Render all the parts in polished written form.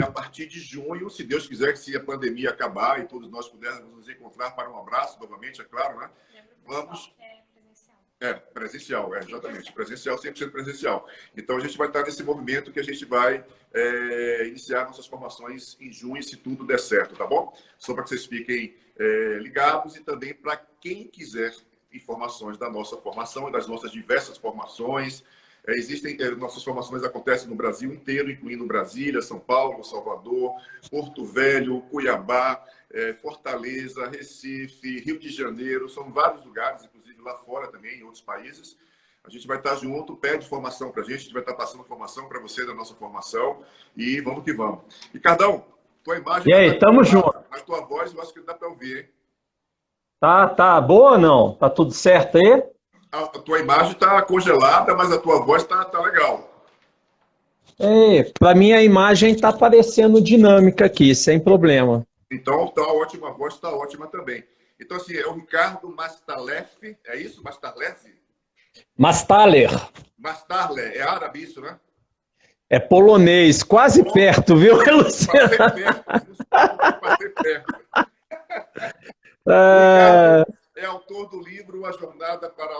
a partir de junho, se Deus quiser, que se a pandemia acabar e todos nós pudermos nos encontrar para um abraço novamente, é claro, né? Vamos... presencial, exatamente. Presencial, 100% presencial. Então, a gente vai estar nesse movimento que a gente vai iniciar nossas formações em junho, se tudo der certo, tá bom? Só para que vocês fiquem ligados e também para quem quiser informações da nossa formação e das nossas diversas formações. Nossas formações acontecem no Brasil inteiro, incluindo Brasília, São Paulo, Salvador, Porto Velho, Cuiabá, Fortaleza, Recife, Rio de Janeiro. São vários lugares, inclusive lá fora também, em outros países. A gente vai estar junto, pede formação para a gente vai estar passando formação para você da nossa formação e vamos que vamos. Ricardão, tua imagem... E aí, tamo junto. A tua voz, eu acho que dá para ouvir, hein? Tá boa ou não? Tá tudo certo aí? A tua imagem está congelada, mas a tua voz tá legal. Para mim a imagem tá parecendo dinâmica aqui, sem problema. Então tá ótima, a voz está ótima também. Então assim, é o Ricardo Mastalef, é isso? Mastalef? Mastaler. Mastarler, é árabe isso, né? É polonês, quase perto, viu, Luciano? Passei perto. Ricardo é autor do livro A Jornada para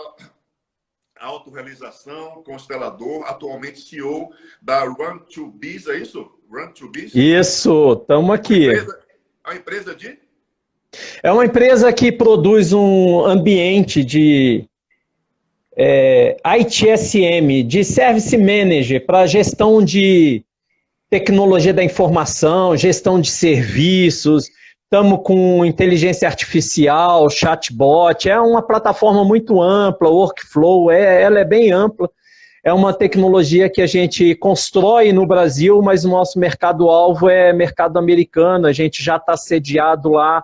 a Autorrealização, constelador, atualmente CEO da Run2Biz, é isso? Run2Biz? Isso, estamos aqui. A empresa de? É uma empresa que produz um ambiente de ITSM, de Service Manager, para gestão de tecnologia da informação, gestão de serviços. Estamos com inteligência artificial, chatbot, é uma plataforma muito ampla, workflow, ela é bem ampla. É uma tecnologia que a gente constrói no Brasil, mas o nosso mercado-alvo é mercado americano, a gente já está sediado lá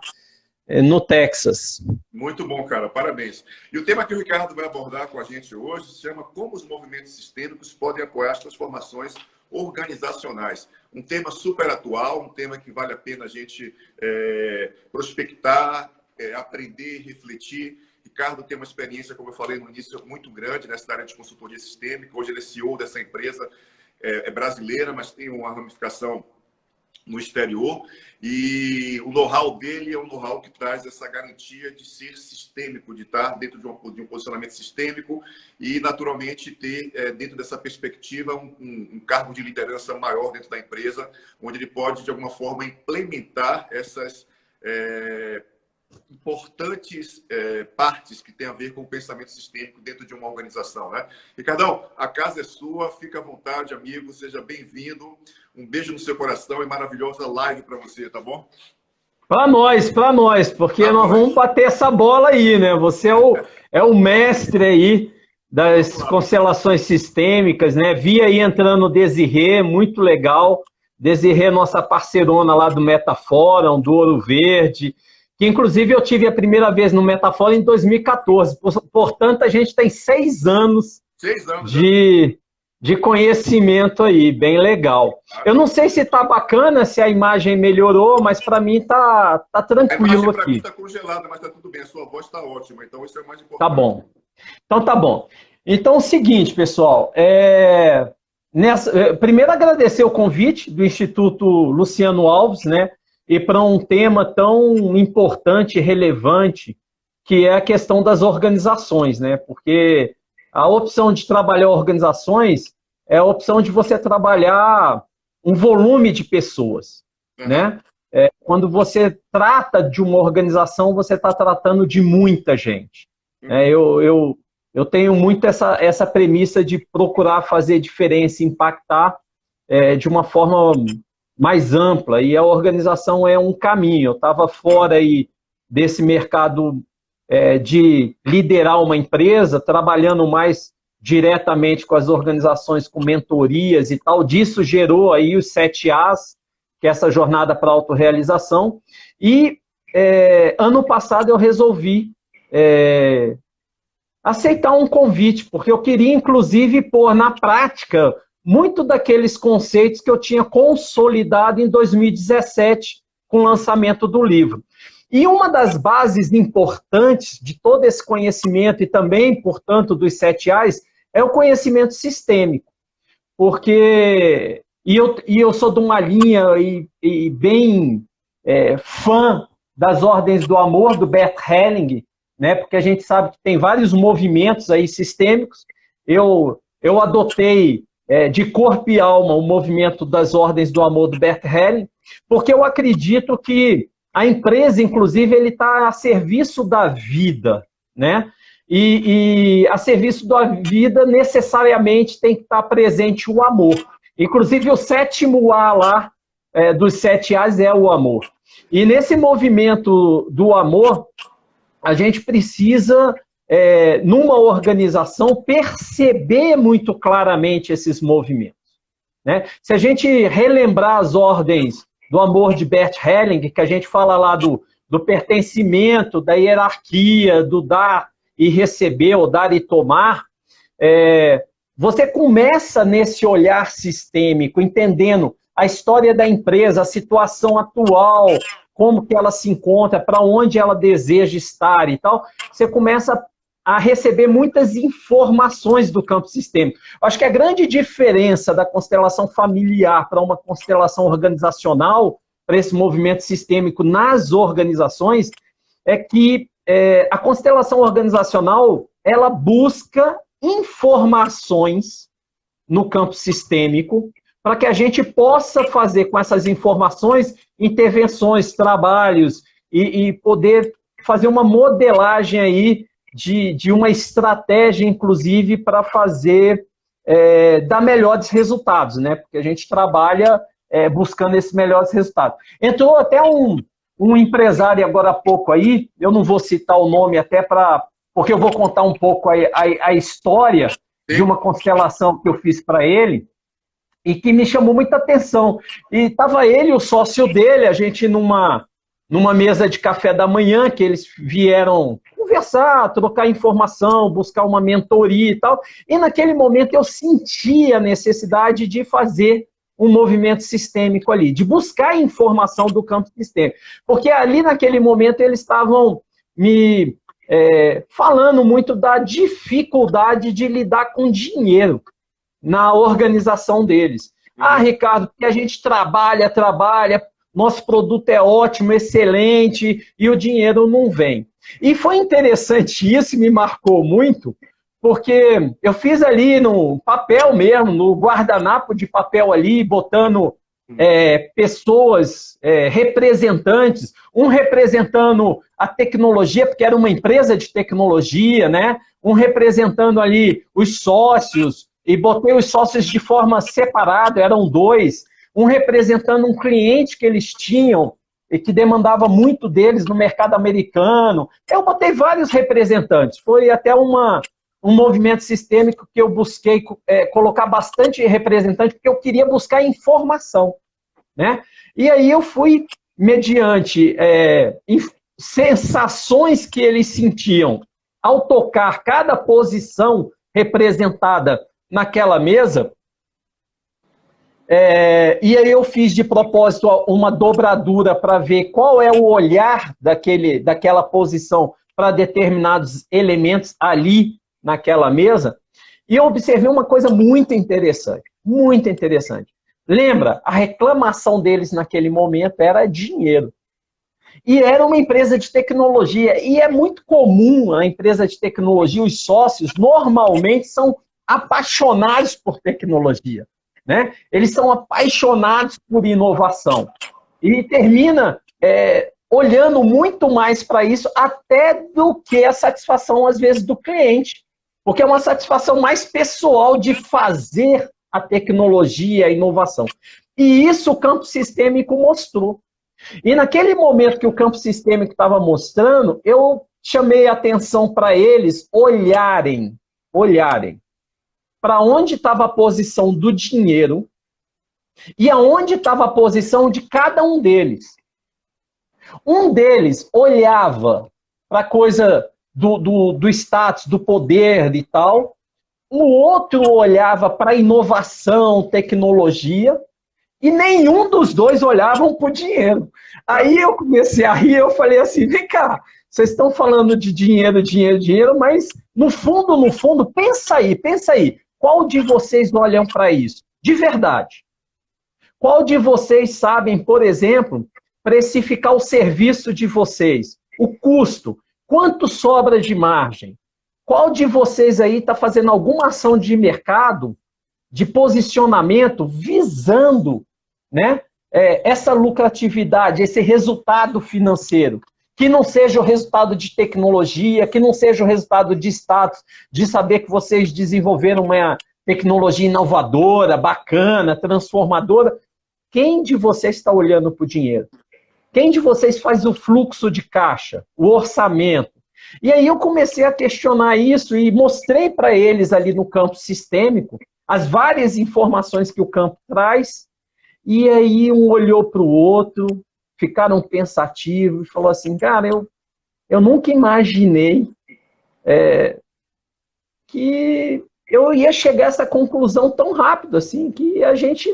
no Texas. Muito bom, cara, parabéns. E o tema que o Ricardo vai abordar com a gente hoje se chama Como os movimentos sistêmicos podem apoiar as transformações organizacionais. Um tema super atual, um tema que vale a pena a gente prospectar, aprender, refletir. Ricardo tem uma experiência, como eu falei no início, muito grande nessa área de consultoria sistêmica. Hoje ele é CEO dessa empresa, é brasileira, mas tem uma ramificação no exterior. E o know-how dele é um know-how que traz essa garantia de ser sistêmico, de estar dentro de um posicionamento sistêmico e, naturalmente, ter, dentro dessa perspectiva, um cargo de liderança maior dentro da empresa, onde ele pode, de alguma forma, implementar essas importantes partes que têm a ver com o pensamento sistêmico dentro de uma organização, né? Ricardão, a casa é sua, fica à vontade, amigo, seja bem-vindo. Um beijo no seu coração e maravilhosa live para você, tá bom? Para nós, porque nós vamos bater essa bola aí, né? Você é o mestre aí das constelações sistêmicas, né? Vi aí entrando o Desirê, muito legal. Desirê, nossa parceirona lá do Metafórum, do Ouro Verde, que inclusive eu tive a primeira vez no Metafórum em 2014. Portanto, a gente tem 6 anos, de conhecimento aí, bem legal. Eu não sei se tá bacana, se a imagem melhorou, mas para mim tá tranquilo aqui. A imagem tá congelada, mas tá tudo bem, a sua voz tá ótima, então isso é o mais importante. Tá bom. Então tá bom. Então é o seguinte, pessoal, primeiro agradecer o convite do Instituto Luciano Alves, né? E para um tema tão importante e relevante, que é a questão das organizações, né? Porque a opção de trabalhar organizações é a opção de você trabalhar um volume de pessoas, né? Quando você trata de uma organização, você está tratando de muita gente. Eu tenho muito essa premissa de procurar fazer diferença, impactar de uma forma mais ampla, e a organização é um caminho. Eu estava fora aí desse mercado de liderar uma empresa, trabalhando mais diretamente com as organizações, com mentorias e tal. Disso gerou aí os 7 As, que é essa jornada para a autorrealização. E ano passado eu resolvi aceitar um convite, porque eu queria, inclusive, pôr na prática muito daqueles conceitos que eu tinha consolidado em 2017 com o lançamento do livro. E uma das bases importantes de todo esse conhecimento e também, portanto, dos 7 As, é o conhecimento sistêmico. Porque eu sou de uma linha bem fã das Ordens do Amor, do Bert Helling, né? Porque a gente sabe que tem vários movimentos aí sistêmicos. Eu adotei de corpo e alma o movimento das Ordens do Amor do Bert Helling, porque eu acredito que a empresa, inclusive, ele está a serviço da vida, né? E a serviço da vida, necessariamente, tem que estar presente o amor. Inclusive, o 7º A lá, dos 7 A's, é o amor. E nesse movimento do amor, a gente precisa, numa organização, perceber muito claramente esses movimentos, né? Se a gente relembrar as ordens do amor de Bert Helling, que a gente fala lá do pertencimento, da hierarquia, do dar e receber, ou dar e tomar, você começa nesse olhar sistêmico, entendendo a história da empresa, a situação atual, como que ela se encontra, para onde ela deseja estar e tal, você começa a receber muitas informações do campo sistêmico. Acho que a grande diferença da constelação familiar para uma constelação organizacional, para esse movimento sistêmico nas organizações, é que a constelação organizacional, ela busca informações no campo sistêmico, para que a gente possa fazer com essas informações intervenções, trabalhos, e poder fazer uma modelagem aí de uma estratégia, inclusive, para fazer dar melhores resultados, né? Porque a gente trabalha buscando esses melhores resultados. Entrou até um empresário agora há pouco aí, eu não vou citar o nome até porque eu vou contar um pouco a história de uma constelação que eu fiz para ele, e que me chamou muita atenção. E estava ele e o sócio dele, a gente numa mesa de café da manhã, que eles vieram conversar, trocar informação, buscar uma mentoria e tal. E naquele momento eu senti a necessidade de fazer um movimento sistêmico ali, de buscar informação do campo sistêmico. Porque ali naquele momento eles estavam me falando muito da dificuldade de lidar com dinheiro na organização deles. Ah, Ricardo, porque a gente trabalha, nosso produto é ótimo, excelente, e o dinheiro não vem. E foi interessante isso, me marcou muito, porque eu fiz ali no papel mesmo, no guardanapo de papel ali, botando pessoas, representantes, um representando a tecnologia, porque era uma empresa de tecnologia, né? Um representando ali os sócios, e botei os sócios de forma separada, eram 2, um representando um cliente que eles tinham e que demandava muito deles no mercado americano. Eu botei vários representantes, foi até um movimento sistêmico que eu busquei colocar bastante representante, porque eu queria buscar informação, né? E aí eu fui, mediante sensações que eles sentiam ao tocar cada posição representada naquela mesa, e aí eu fiz de propósito uma dobradura para ver qual é o olhar daquela posição para determinados elementos ali naquela mesa, e eu observei uma coisa muito interessante, muito interessante. Lembra, a reclamação deles naquele momento era dinheiro. E era uma empresa de tecnologia, e é muito comum a empresa de tecnologia, os sócios normalmente são apaixonados por tecnologia, né? Eles são apaixonados por inovação. E termina olhando muito mais para isso até do que a satisfação, às vezes, do cliente. Porque é uma satisfação mais pessoal de fazer a tecnologia, a inovação. E isso o campo sistêmico mostrou. E naquele momento que o campo sistêmico estava mostrando, eu chamei a atenção para eles olharem para onde estava a posição do dinheiro e aonde estava a posição de cada um deles. Um deles olhava para a coisa do status, do poder e tal. O outro olhava para a inovação, tecnologia. E nenhum dos dois olhavam para o dinheiro. Aí eu comecei a rir, eu falei assim, vem cá, vocês estão falando de dinheiro, mas no fundo, pensa aí. Qual de vocês olham para isso? De verdade. Qual de vocês sabem, por exemplo, precificar o serviço de vocês? O custo? Quanto sobra de margem? Qual de vocês aí está fazendo alguma ação de mercado, de posicionamento, visando, né, essa lucratividade, esse resultado financeiro? Que não seja o resultado de tecnologia, que não seja o resultado de status, de saber que vocês desenvolveram uma tecnologia inovadora, bacana, transformadora. Quem de vocês está olhando para o dinheiro? Quem de vocês faz o fluxo de caixa, o orçamento? E aí eu comecei a questionar isso e mostrei para eles ali no campo sistêmico as várias informações que o campo traz, e aí um olhou para o outro, ficaram pensativos e falou assim, cara, eu nunca imaginei que eu ia chegar a essa conclusão tão rápido, assim, que a gente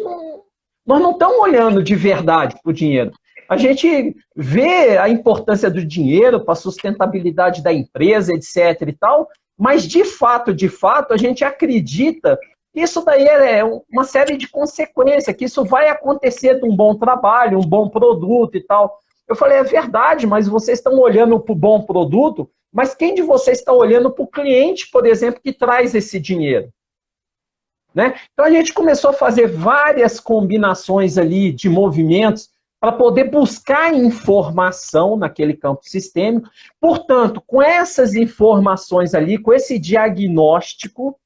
nós não estamos olhando de verdade para o dinheiro. A gente vê a importância do dinheiro para a sustentabilidade da empresa, etc. e tal, mas de fato, a gente acredita que isso daí é uma série de consequências, que isso vai acontecer de um bom trabalho, um bom produto e tal. Eu falei, é verdade, mas vocês estão olhando para o bom produto, mas quem de vocês está olhando para o cliente, por exemplo, que traz esse dinheiro? Né? Então a gente começou a fazer várias combinações ali de movimentos para poder buscar informação naquele campo sistêmico. Portanto, com essas informações ali, com esse diagnóstico,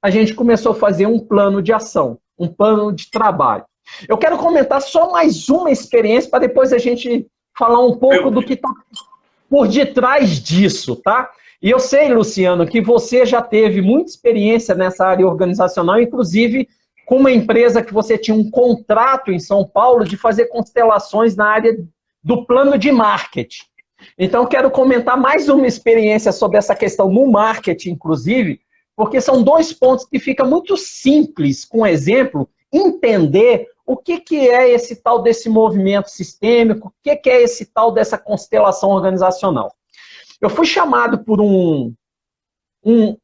a gente começou a fazer um plano de ação, um plano de trabalho. Eu quero comentar só mais uma experiência para depois a gente falar um pouco do que está por detrás disso, tá? E eu sei, Luciano, que você já teve muita experiência nessa área organizacional, inclusive com uma empresa que você tinha um contrato em São Paulo de fazer constelações na área do plano de marketing. Então, quero comentar mais uma experiência sobre essa questão no marketing, inclusive, porque são dois pontos que fica muito simples, com exemplo, entender o que é esse tal desse movimento sistêmico, o que é esse tal dessa constelação organizacional. Eu fui chamado por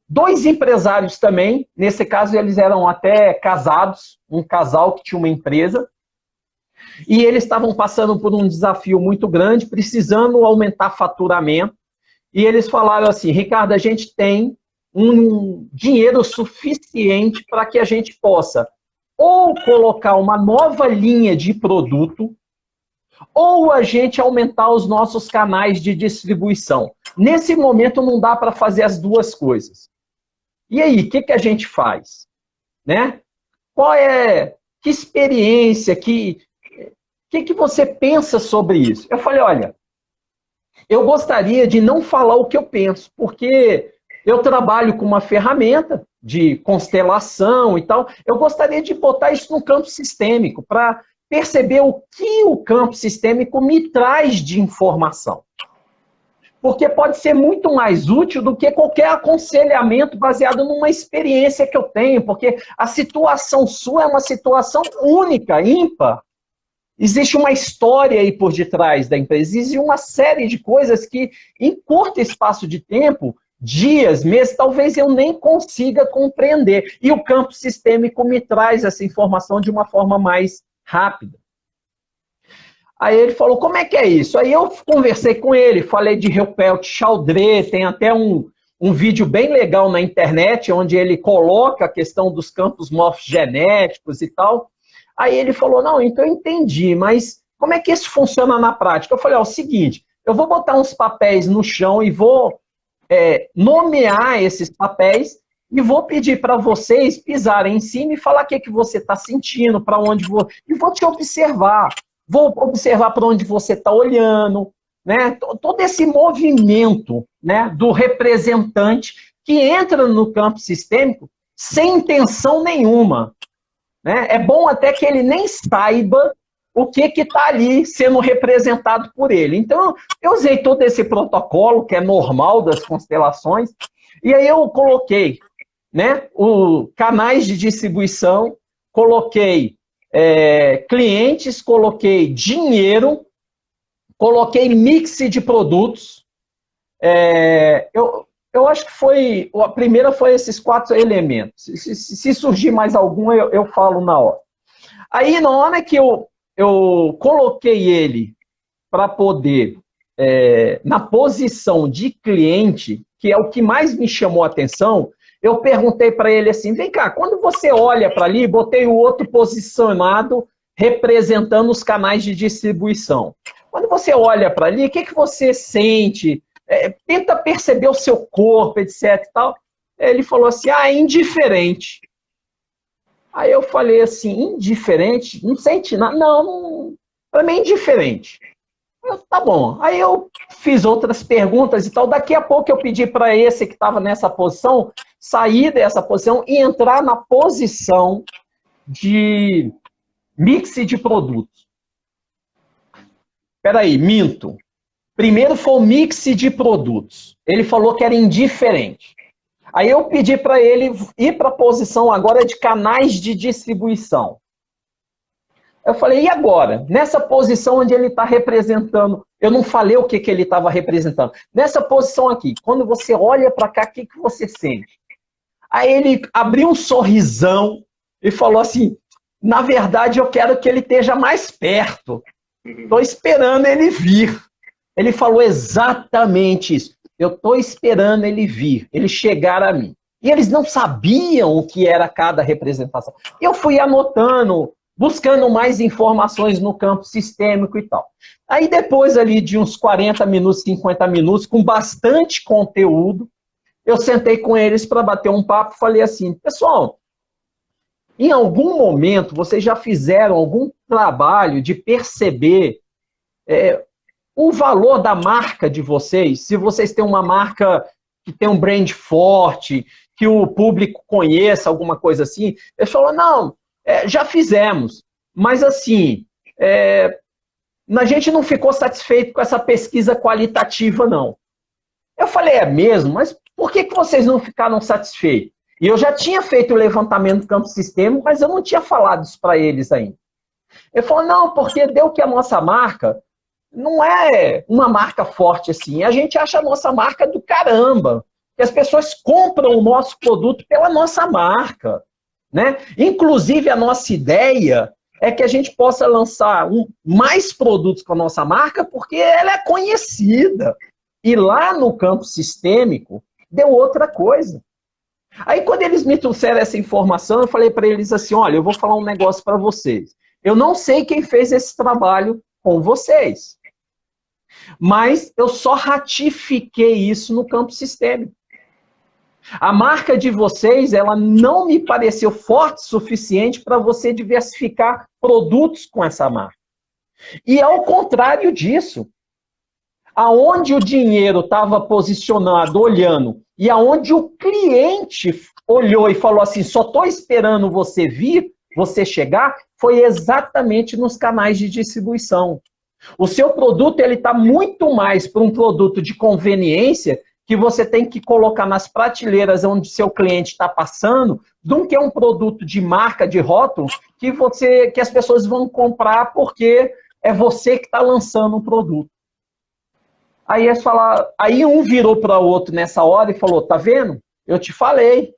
dois empresários também, nesse caso eles eram até casados, um casal que tinha uma empresa, e eles estavam passando por um desafio muito grande, precisando aumentar faturamento, e eles falaram assim, Ricardo, a gente tem um dinheiro suficiente para que a gente possa ou colocar uma nova linha de produto, ou a gente aumentar os nossos canais de distribuição. Nesse momento não dá para fazer as duas coisas. E aí, o que a gente faz? Né? Que experiência, que você pensa sobre isso? Eu falei, olha, eu gostaria de não falar o que eu penso, porque eu trabalho com uma ferramenta de constelação e tal, eu gostaria de botar isso no campo sistêmico, para perceber o que o campo sistêmico me traz de informação. Porque pode ser muito mais útil do que qualquer aconselhamento baseado numa experiência que eu tenho, porque a situação sua é uma situação única, ímpar. Existe uma história aí por detrás da empresa, existe uma série de coisas que, em curto espaço de tempo, dias, meses, talvez eu nem consiga compreender. E o campo sistêmico me traz essa informação de uma forma mais rápida. Aí ele falou, como é que é isso? Aí eu conversei com ele, falei de Ruppelt-Sheldrake, tem até um vídeo bem legal na internet, onde ele coloca a questão dos campos morfogenéticos e tal. Aí ele falou, não, então eu entendi, mas como é que isso funciona na prática? Eu falei, ó, é o seguinte, eu vou botar uns papéis no chão e vou nomear esses papéis e vou pedir para vocês pisarem em cima e falar o que você está sentindo, para onde vou... E vou te observar. Vou observar para onde você está olhando, né? Todo esse movimento, né, do representante que entra no campo sistêmico sem intenção nenhuma. Né? É bom até que ele nem saiba o que está ali sendo representado por ele. Então, eu usei todo esse protocolo, que é normal das constelações, e aí eu coloquei, né, canais de distribuição, coloquei clientes, coloquei dinheiro, coloquei mix de produtos. Eu acho que a primeira foi esses 4 elementos. Se surgir mais algum, eu falo na hora. Aí, na hora que eu coloquei ele para poder, na posição de cliente, que é o que mais me chamou a atenção, eu perguntei para ele assim, vem cá, quando você olha para ali, botei o outro posicionado representando os canais de distribuição. Quando você olha para ali, o que você sente? Tenta perceber o seu corpo, etc. E tal. Ele falou assim, indiferente. Aí eu falei assim, indiferente? Não sente nada? Não, para mim é indiferente. Tá bom. Aí eu fiz outras perguntas e tal. Daqui a pouco eu pedi para esse que estava nessa posição sair dessa posição e entrar na posição de mix de produtos. Peraí, minto. Primeiro foi o mix de produtos. Ele falou que era indiferente. Aí eu pedi para ele ir para a posição agora de canais de distribuição. Eu falei, e agora? Nessa posição onde ele está representando, eu não falei o que ele estava representando. Nessa posição aqui, quando você olha para cá, o que você sente? Aí ele abriu um sorrisão e falou assim, na verdade eu quero que ele esteja mais perto. Estou esperando ele vir. Ele falou exatamente isso. Eu estou esperando ele vir, ele chegar a mim. E eles não sabiam o que era cada representação. Eu fui anotando, buscando mais informações no campo sistêmico e tal. Aí depois ali de uns 40 minutos, 50 minutos, com bastante conteúdo, eu sentei com eles para bater um papo e falei assim, pessoal, em algum momento vocês já fizeram algum trabalho de perceber o valor da marca de vocês? Se vocês têm uma marca que tem um brand forte, que o público conheça, alguma coisa assim, eles falaram, não, já fizemos, mas assim, a gente não ficou satisfeito com essa pesquisa qualitativa, não. Eu falei, é mesmo? Mas por que vocês não ficaram satisfeitos? E eu já tinha feito o levantamento do campo sistêmico, mas eu não tinha falado isso para eles ainda. Ele falou, não, porque deu que a nossa marca não é uma marca forte assim. A gente acha a nossa marca do caramba. Que as pessoas compram o nosso produto pela nossa marca. Né? Inclusive, a nossa ideia é que a gente possa lançar mais produtos com a nossa marca porque ela é conhecida. E lá no campo sistêmico, deu outra coisa. Aí, quando eles me trouxeram essa informação, eu falei para eles assim, olha, eu vou falar um negócio para vocês. Eu não sei quem fez esse trabalho com vocês, mas eu só ratifiquei isso no campo sistêmico. A marca de vocês, ela não me pareceu forte o suficiente para você diversificar produtos com essa marca. E ao contrário disso, aonde o dinheiro estava posicionado, olhando, e aonde o cliente olhou e falou assim, só estou esperando você vir, você chegar, foi exatamente nos canais de distribuição. O seu produto está muito mais para um produto de conveniência que você tem que colocar nas prateleiras onde seu cliente está passando, do que um produto de marca, de rótulo, que as pessoas vão comprar porque é você que está lançando o produto. Aí um virou para o outro nessa hora e falou, tá vendo? Eu te falei.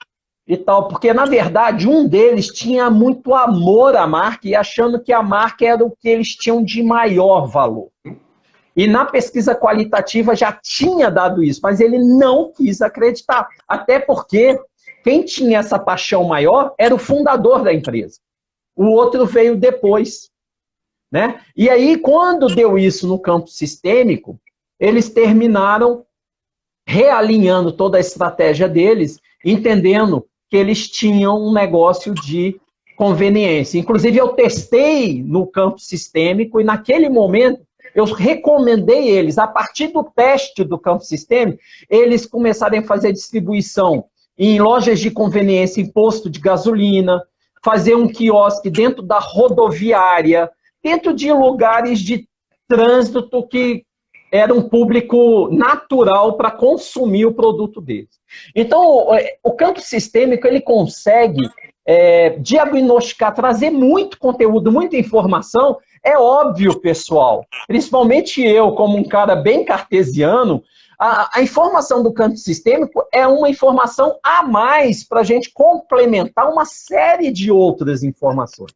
E tal, porque na verdade um deles tinha muito amor à marca e achando que a marca era o que eles tinham de maior valor. E na pesquisa qualitativa já tinha dado isso, mas ele não quis acreditar. Até porque quem tinha essa paixão maior era o fundador da empresa. O outro veio depois. Né? E aí, quando deu isso no campo sistêmico, eles terminaram realinhando toda a estratégia deles, entendendo que eles tinham um negócio de conveniência. Inclusive, eu testei no campo sistêmico e naquele momento eu recomendei eles, a partir do teste do campo sistêmico, eles começarem a fazer distribuição em lojas de conveniência, em posto de gasolina, fazer um quiosque dentro da rodoviária, dentro de lugares de trânsito que era um público natural para consumir o produto deles. Então, o campo sistêmico ele consegue diagnosticar, trazer muito conteúdo, muita informação. É óbvio, pessoal, principalmente eu, como um cara bem cartesiano, a informação do campo sistêmico é uma informação a mais para a gente complementar uma série de outras informações.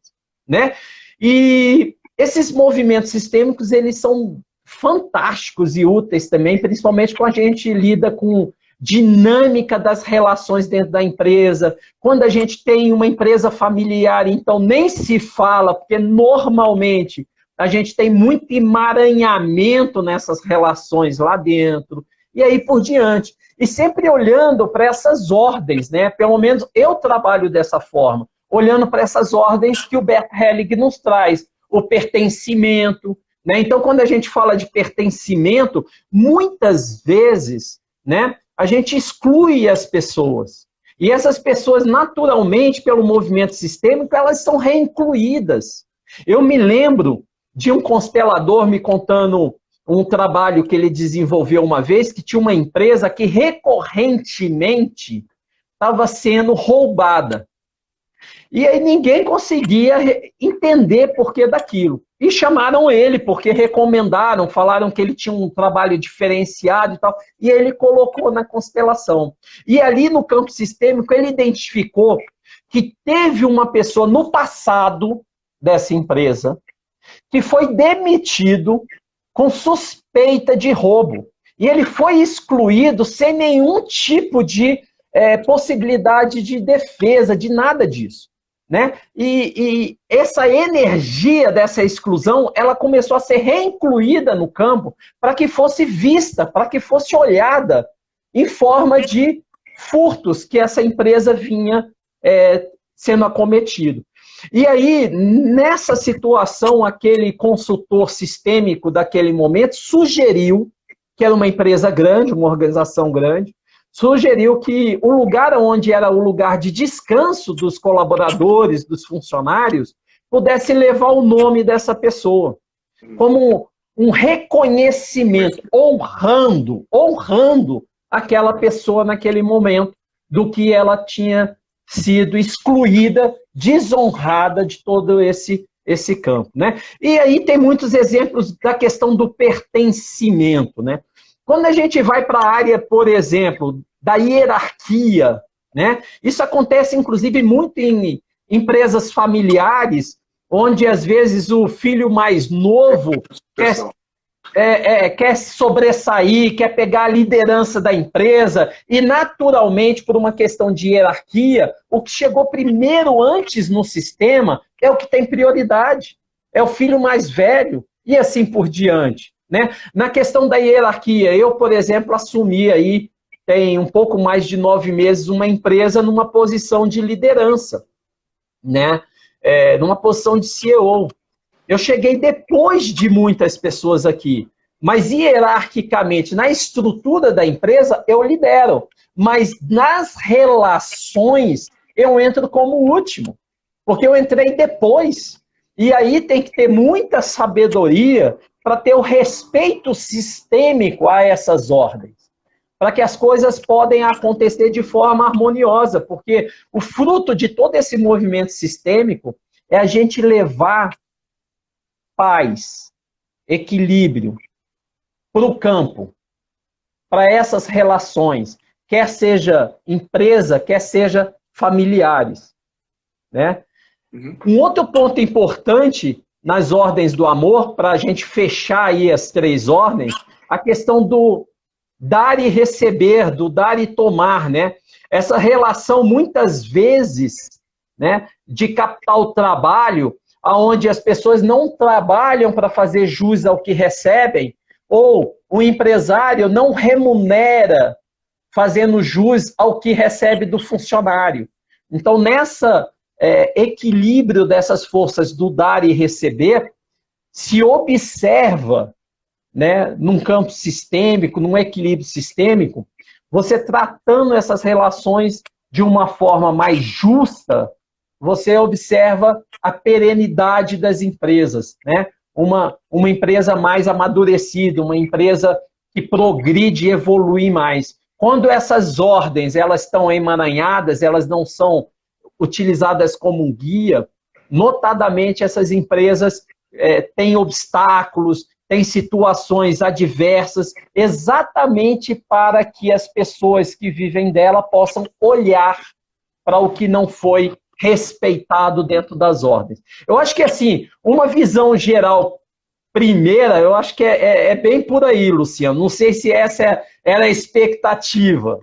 né? E esses movimentos sistêmicos, eles são fantásticos e úteis também, principalmente quando a gente lida com dinâmica das relações dentro da empresa. Quando a gente tem uma empresa familiar, então nem se fala, porque normalmente a gente tem muito emaranhamento nessas relações lá dentro, e aí por diante. E sempre olhando para essas ordens, né? Pelo menos eu trabalho dessa forma, olhando para essas ordens que o Bert Helling nos traz, o pertencimento, né? Então, quando a gente fala de pertencimento, muitas vezes, né, a gente exclui as pessoas. E essas pessoas, naturalmente, pelo movimento sistêmico, elas são reincluídas. Eu me lembro de um constelador me contando um trabalho que ele desenvolveu uma vez, que tinha uma empresa que recorrentemente estava sendo roubada. E aí ninguém conseguia entender por que daquilo. E chamaram ele, porque recomendaram, falaram que ele tinha um trabalho diferenciado e tal, e ele colocou na constelação. E ali no campo sistêmico, ele identificou que teve uma pessoa no passado dessa empresa que foi demitido com suspeita de roubo. E ele foi excluído sem nenhum tipo de possibilidade de defesa, de nada disso. Né? E essa energia dessa exclusão, ela começou a ser reincluída no campo para que fosse vista, para que fosse olhada em forma de furtos que essa empresa vinha sendo acometido. E aí, nessa situação, aquele consultor sistêmico daquele momento sugeriu, que era uma empresa grande, uma organização grande, sugeriu que o lugar onde era o lugar de descanso dos colaboradores, dos funcionários, pudesse levar o nome dessa pessoa, como um reconhecimento, honrando aquela pessoa naquele momento, do que ela tinha sido excluída, desonrada de todo esse campo, né? E aí tem muitos exemplos da questão do pertencimento, né? Quando a gente vai para a área, por exemplo, da hierarquia, né? Isso acontece, inclusive, muito em empresas familiares, onde, às vezes, o filho mais novo quer sobressair, quer pegar a liderança da empresa, e, naturalmente, por uma questão de hierarquia, o que chegou primeiro antes no sistema é o que tem prioridade, é o filho mais velho, e assim por diante. Né? Na questão da hierarquia, eu, por exemplo, assumi aí, tem um pouco mais de 9 meses, uma empresa numa posição de liderança, né? Numa posição de CEO. Eu cheguei depois de muitas pessoas aqui, mas hierarquicamente, na estrutura da empresa, eu lidero. Mas nas relações, eu entro como último, porque eu entrei depois. E aí tem que ter muita sabedoria para ter o respeito sistêmico a essas ordens, para que as coisas podem acontecer de forma harmoniosa, porque o fruto de todo esse movimento sistêmico é a gente levar paz, equilíbrio para o campo, para essas relações, quer seja empresa, quer seja familiares, né? Um outro ponto importante nas ordens do amor, para a gente fechar aí as 3 ordens, a questão do dar e receber, do dar e tomar, né? Essa relação, muitas vezes, né, de capital-trabalho, onde as pessoas não trabalham para fazer jus ao que recebem, ou o empresário não remunera fazendo jus ao que recebe do funcionário. Então, nessa equilíbrio dessas forças do dar e receber, se observa, né, num campo sistêmico, num equilíbrio sistêmico, você tratando essas relações de uma forma mais justa, você observa a perenidade das empresas, né? Uma empresa mais amadurecida, uma empresa que progride e evolui mais. Quando essas ordens elas estão emaranhadas, elas não são utilizadas como um guia, notadamente essas empresas têm obstáculos, têm situações adversas, exatamente para que as pessoas que vivem dela possam olhar para o que não foi respeitado dentro das ordens. Eu acho que, assim, uma visão geral primeira, eu acho que é bem por aí, Luciano. Não sei se essa era a expectativa.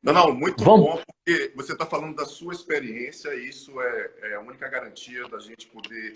Não, muito bom, porque você está falando da sua experiência, e isso é a única garantia da gente poder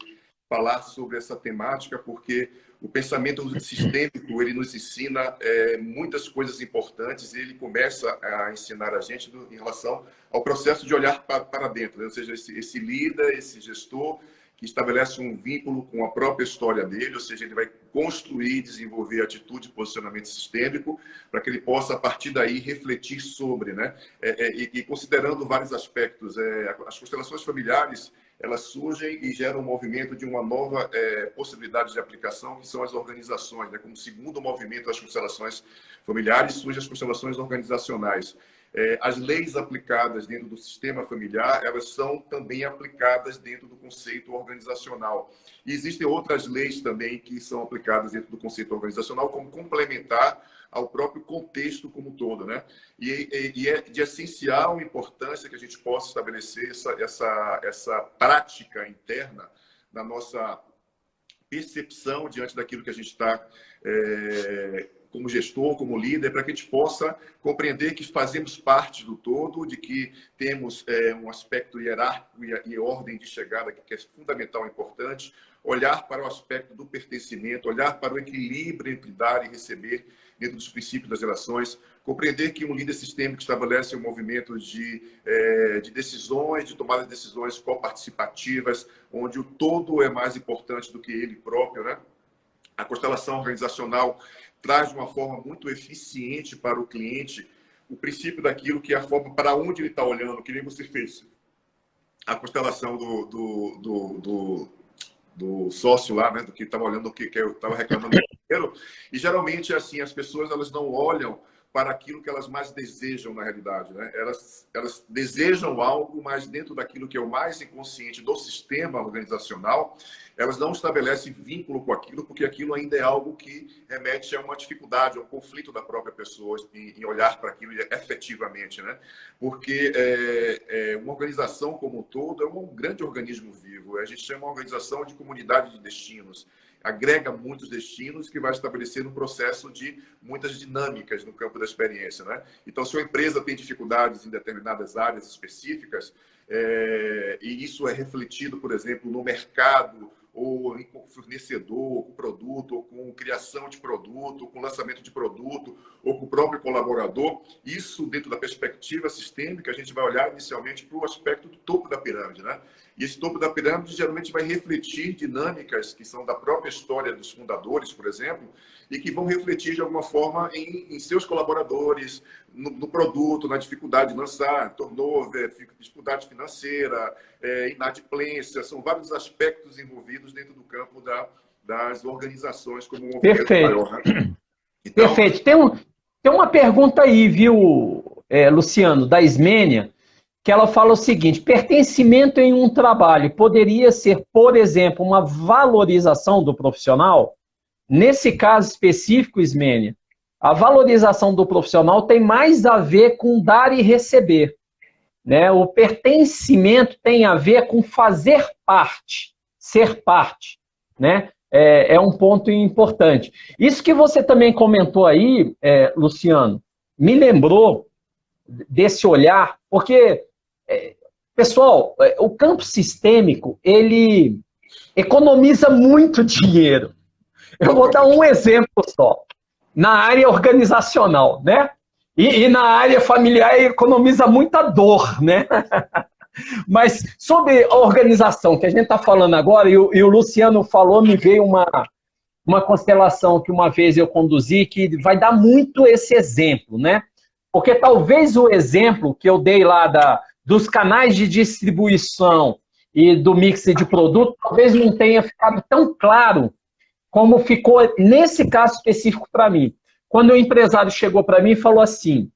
falar sobre essa temática, porque o pensamento sistêmico, ele nos ensina muitas coisas importantes, e ele começa a ensinar a gente em relação ao processo de olhar para dentro, né? Ou seja, esse líder, esse gestor, que estabelece um vínculo com a própria história dele, ou seja, ele vai construir e desenvolver atitude e posicionamento sistêmico para que ele possa, a partir daí, refletir sobre, né? E considerando vários aspectos. As constelações familiares, elas surgem e geram um movimento de uma nova possibilidade de aplicação, que são as organizações, né? Como segundo movimento das constelações familiares, surgem as constelações organizacionais. As leis aplicadas dentro do sistema familiar, elas são também aplicadas dentro do conceito organizacional. E existem outras leis também que são aplicadas dentro do conceito organizacional como complementar ao próprio contexto como um todo, né? E é de essencial importância que a gente possa estabelecer essa prática interna na nossa percepção diante daquilo que a gente está como gestor, como líder, para que a gente possa compreender que fazemos parte do todo, de que temos um aspecto hierárquico e ordem de chegada que é fundamental e importante, olhar para o aspecto do pertencimento, olhar para o equilíbrio entre dar e receber dentro dos princípios das relações, compreender que um líder sistêmico estabelece um movimento de decisões, de tomada de decisões coparticipativas, onde o todo é mais importante do que ele próprio, né? A constelação organizacional traz de uma forma muito eficiente para o cliente o princípio daquilo que é a forma para onde ele está olhando, que nem você fez. A constelação do sócio lá, né, do que estava olhando, que eu estava reclamando do dinheiro. E geralmente, assim, as pessoas elas não olham para aquilo que elas mais desejam na realidade, né? Elas desejam algo, mas dentro daquilo que é o mais inconsciente do sistema organizacional, elas não estabelecem vínculo com aquilo, porque aquilo ainda é algo que remete a uma dificuldade, a um conflito da própria pessoa em olhar para aquilo efetivamente, né? Porque uma organização como um todo é um grande organismo vivo. A gente chama uma organização de comunidade de destinos. Agrega muitos destinos que vai estabelecer um processo de muitas dinâmicas no campo da experiência, né? Então, se uma empresa tem dificuldades em determinadas áreas específicas, e isso é refletido, por exemplo, no mercado, ou em fornecedor, ou com produto, ou com criação de produto, ou com lançamento de produto, ou com o próprio colaborador, isso dentro da perspectiva sistêmica, a gente vai olhar inicialmente para o aspecto do topo da pirâmide, né? E esse topo da pirâmide geralmente vai refletir dinâmicas que são da própria história dos fundadores, por exemplo, e que vão refletir de alguma forma em seus colaboradores, no produto, na dificuldade de lançar, turnover, dificuldade financeira, inadimplência, são vários aspectos envolvidos dentro do campo das organizações como um movimento maior, né? Então, perfeito. Tem uma pergunta aí, viu, Luciano, da Ismênia, que ela fala o seguinte: pertencimento em um trabalho poderia ser, por exemplo, uma valorização do profissional? Nesse caso específico, Ismênia, a valorização do profissional tem mais a ver com dar e receber, né? O pertencimento tem a ver com fazer parte, ser parte, né? É um ponto importante. Isso que você também comentou aí, Luciano, me lembrou desse olhar, porque, pessoal, o campo sistêmico, ele economiza muito dinheiro. Eu vou dar um exemplo só. Na área organizacional, né? E na área familiar economiza muita dor, né? Mas sobre a organização que a gente está falando agora, e o Luciano falou, me veio uma constelação que uma vez eu conduzi, que vai dar muito esse exemplo, né? Porque talvez o exemplo que eu dei lá dos canais de distribuição e do mix de produto, talvez não tenha ficado tão claro como ficou nesse caso específico para mim. Quando o empresário chegou para mim e falou assim: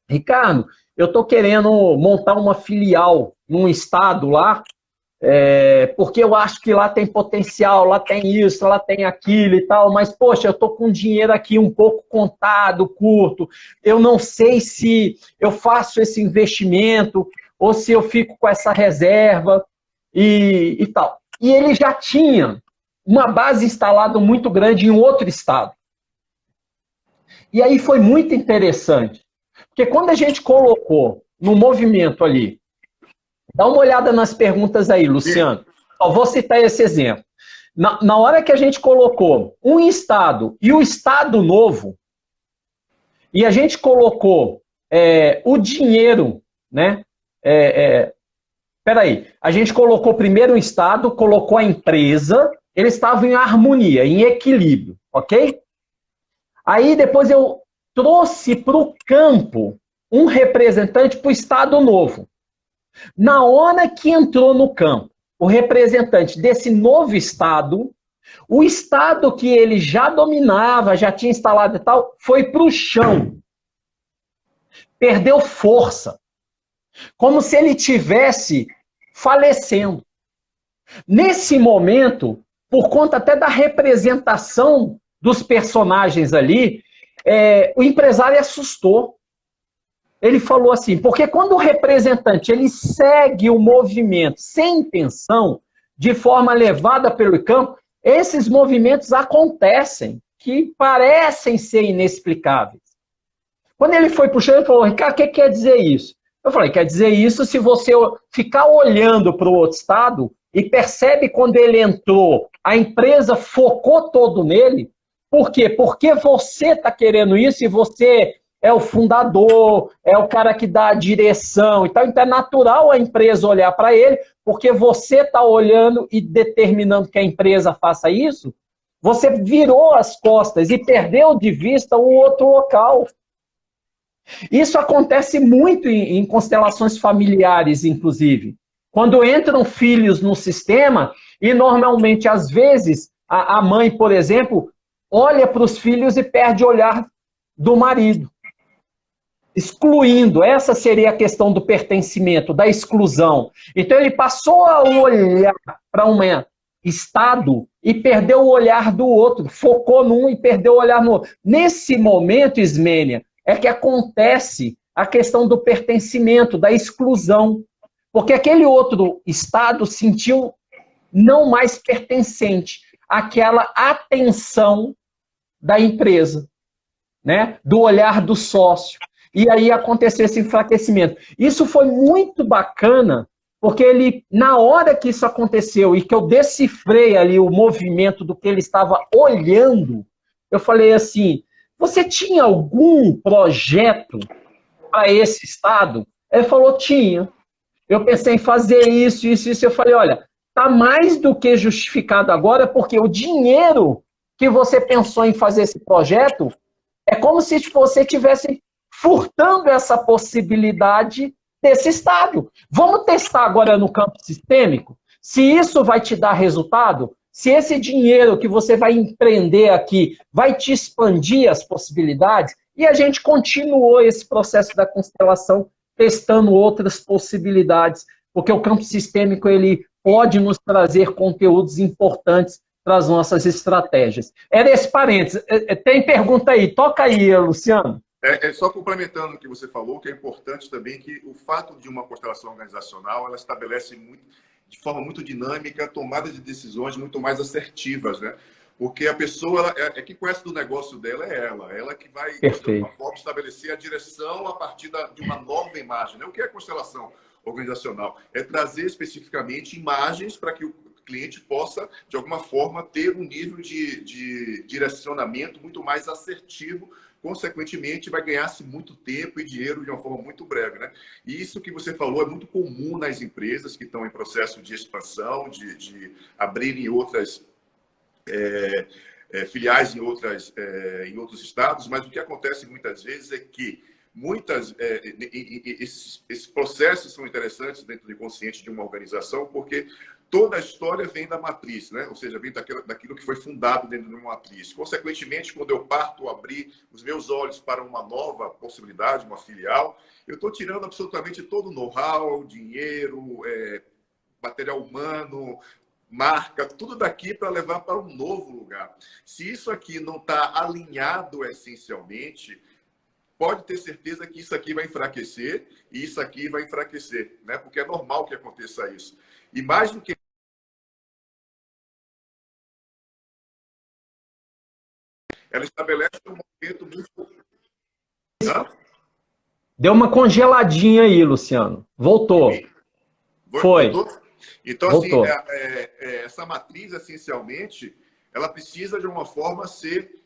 Ricardo, eu estou querendo montar uma filial num estado lá, porque eu acho que lá tem potencial, lá tem isso, lá tem aquilo e tal, mas, poxa, eu estou com dinheiro aqui um pouco contado, curto, eu não sei se eu faço esse investimento, ou se eu fico com essa reserva e tal. E ele já tinha uma base instalada muito grande em outro estado. E aí foi muito interessante, porque quando a gente colocou no movimento ali, dá uma olhada nas perguntas aí, Luciano. Eu vou citar esse exemplo. Na hora que a gente colocou um estado e o estado novo, e a gente colocou o dinheiro, né? Peraí, a gente colocou primeiro o estado, colocou a empresa, eles estavam em harmonia, em equilíbrio, ok? Aí depois eu trouxe para o campo um representante para o estado novo. Na hora que entrou no campo o representante desse novo estado, o estado que ele já dominava, já tinha instalado e tal, foi para o chão. Perdeu força. Como se ele tivesse falecendo. Nesse momento, por conta até da representação dos personagens ali, o empresário assustou. Ele falou assim, porque quando o representante ele segue o movimento sem intenção, de forma levada pelo campo, esses movimentos acontecem, que parecem ser inexplicáveis. Quando ele foi para o chão, ele falou, Ricardo, o que quer dizer isso? Eu falei, quer dizer isso se você ficar olhando para o outro estado e percebe quando ele entrou, a empresa focou todo nele. Por quê? Porque você está querendo isso e você é o fundador, é o cara que dá a direção e tal. Então é natural a empresa olhar para ele, porque você está olhando e determinando que a empresa faça isso. Você virou as costas e perdeu de vista o outro local. Isso acontece muito em constelações familiares, inclusive. Quando entram filhos no sistema, e normalmente, às vezes, a mãe, por exemplo, olha para os filhos e perde o olhar do marido. Excluindo, essa seria a questão do pertencimento, da exclusão. Então, ele passou a olhar para um estado e perdeu o olhar do outro, focou num e perdeu o olhar no outro. Nesse momento, Ismênia, é que acontece a questão do pertencimento, da exclusão. Porque aquele outro estado sentiu não mais pertencente àquela atenção da empresa, né? Do olhar do sócio. E aí aconteceu esse enfraquecimento. Isso foi muito bacana, porque ele, na hora que isso aconteceu e que eu decifrei ali o movimento do que ele estava olhando, eu falei assim, você tinha algum projeto para esse estado? Ele falou, tinha. Eu pensei em fazer isso, isso, isso. Eu falei, olha, está mais do que justificado agora, porque o dinheiro que você pensou em fazer esse projeto é como se você estivesse furtando essa possibilidade desse estado. Vamos testar agora no campo sistêmico? Se isso vai te dar resultado? Se esse dinheiro que você vai empreender aqui vai te expandir as possibilidades? E a gente continuou esse processo da constelação, testando outras possibilidades, porque o campo sistêmico ele pode nos trazer conteúdos importantes para as nossas estratégias. Era esse parênteses. Tem pergunta aí? Toca aí, Luciano. Só complementando o que você falou, que é importante também que o fato de uma constelação organizacional, ela estabelece de forma muito dinâmica tomada de decisões muito mais assertivas, né? Porque a pessoa, quem conhece do negócio dela é ela que vai, de alguma forma, estabelecer a direção a partir de uma nova imagem, né? O que é constelação organizacional? É trazer especificamente imagens para que o cliente possa, de alguma forma, ter um nível de direcionamento muito mais assertivo, consequentemente, vai ganhar-se muito tempo e dinheiro de uma forma muito breve, né? E isso que você falou é muito comum nas empresas que estão em processo de expansão, de abrirem outras filiais em outros estados, mas o que acontece muitas vezes é que esses processos são interessantes dentro do consciente de uma organização, porque toda a história vem da matriz, né? Ou seja, vem daquilo que foi fundado dentro de uma matriz. Consequentemente, quando eu parto a abrir os meus olhos para uma nova possibilidade, uma filial, eu estou tirando absolutamente todo o know-how, dinheiro, material humano, marca, tudo daqui para levar para um novo lugar. Se isso aqui não está alinhado essencialmente, pode ter certeza que isso aqui vai enfraquecer e isso aqui vai enfraquecer, né? Porque é normal que aconteça isso. E mais do que ela estabelece um momento muito... Hã? Deu uma congeladinha aí, Luciano. Voltou. Foi. Voltou? Então, assim, Voltou. essa matriz, essencialmente, ela precisa, de alguma forma, ser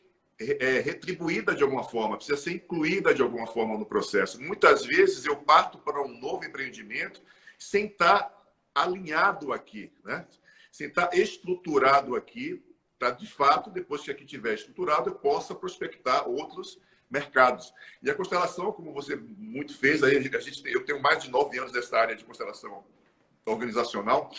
retribuída de alguma forma, precisa ser incluída de alguma forma no processo. Muitas vezes eu parto para um novo empreendimento sem estar alinhado aqui, né? Sem estar estruturado aqui, para, de fato, depois que aqui estiver estruturado, eu possa prospectar outros mercados. E a constelação, como você muito fez, aí eu tenho mais de 9 anos nessa área de constelação organizacional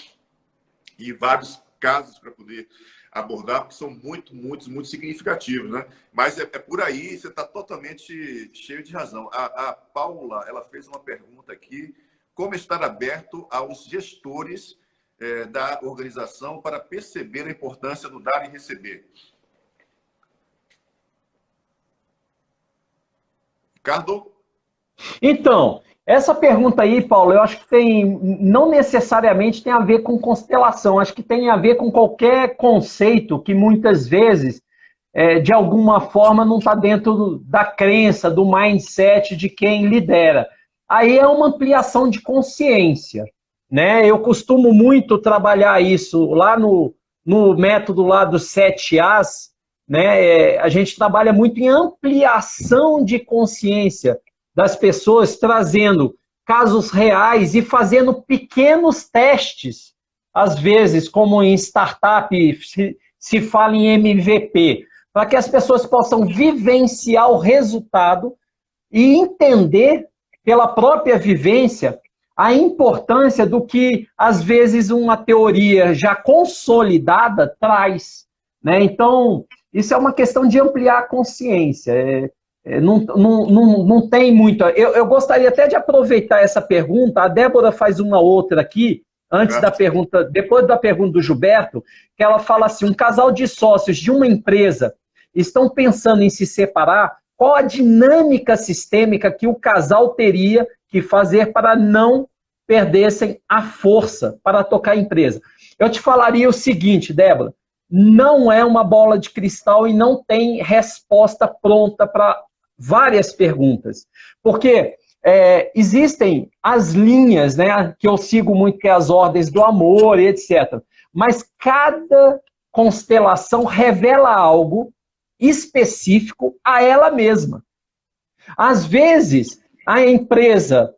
e vários casos para poder abordar, porque são muito significativos, né? Mas é por aí, você está totalmente cheio de razão. A Paula, ela fez uma pergunta aqui: como estar aberto aos gestores da organização para perceber a importância do dar e receber? Ricardo? Então, essa pergunta aí, Paulo, eu acho que não necessariamente tem a ver com constelação, acho que tem a ver com qualquer conceito que muitas vezes, de alguma forma, não está dentro da crença, do mindset de quem lidera. Aí é uma ampliação de consciência, né? Eu costumo muito trabalhar isso lá no método lá dos 7 As, né? A gente trabalha muito em ampliação de consciência das pessoas, trazendo casos reais e fazendo pequenos testes, às vezes, como em startup se fala em MVP, para que as pessoas possam vivenciar o resultado e entender, pela própria vivência, a importância do que, às vezes, uma teoria já consolidada traz, né? Então, isso é uma questão de ampliar a consciência. Não tem muito. Eu gostaria até de aproveitar essa pergunta. A Débora faz uma outra aqui, antes da pergunta, depois da pergunta do Gilberto, que ela fala assim: um casal de sócios de uma empresa estão pensando em se separar, qual a dinâmica sistêmica que o casal teria que fazer para não perdessem a força para tocar a empresa? Eu te falaria o seguinte, Débora: não é uma bola de cristal e não tem resposta pronta para várias perguntas. Porque existem as linhas, né, que eu sigo muito, que é as ordens do amor, etc. Mas cada constelação revela algo específico a ela mesma. Às vezes, a empresa,